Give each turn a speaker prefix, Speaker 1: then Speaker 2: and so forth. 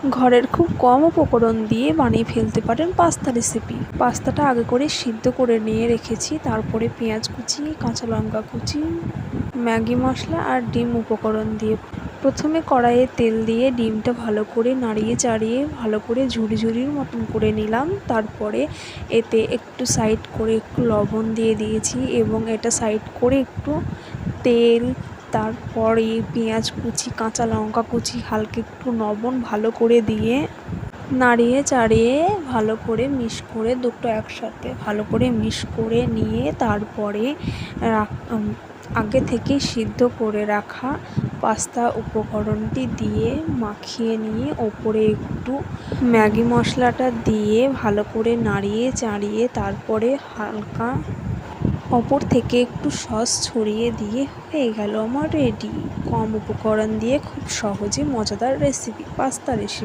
Speaker 1: ঘরের খুব কম উপকরণ দিয়ে বানিয়ে ফেলতে পারেন পাস্তা রেসিপি। পাস্তাটা আগে করে সিদ্ধ করে নিয়ে রেখেছি, তারপরে পেঁয়াজ কুচি, কাঁচা লঙ্কা কুচি, ম্যাগি মশলা আর ডিম উপকরণ দিয়ে প্রথমে কড়াইয়ে তেল দিয়ে ডিমটা ভালো করে নাড়িয়ে চাড়িয়ে ভালো করে ঝুড়ি ঝুড়ির মতন করে নিলাম। তারপরে এতে একটু সাইড করে একটু লবণ দিয়ে দিয়েছি এবং এটা সাইড করে একটু তেল, তারপরে পেঁয়াজ কুচি, কাঁচা লঙ্কা কুচি, হালকা একটু লবণ ভালো করে দিয়ে নাড়িয়ে চাড়িয়ে ভালো করে মিক্স করে দুটো একসাথে ভালো করে মিক্স করে নিয়ে তারপরে আগে থেকে সিদ্ধ করে রাখা পাস্তা উপকরণটি দিয়ে মাখিয়ে নিয়ে ওপরে একটু ম্যাগি মশলাটা দিয়ে ভালো করে নাড়িয়ে চাড়িয়ে তারপরে হালকা ওপর থেকে একটু সস ছড়িয়ে দিয়ে হয়ে গেল আমার রেডি। কম উপকরণ দিয়ে খুব সহজে মজাদার রেসিপি পাস্তা রেসিপি।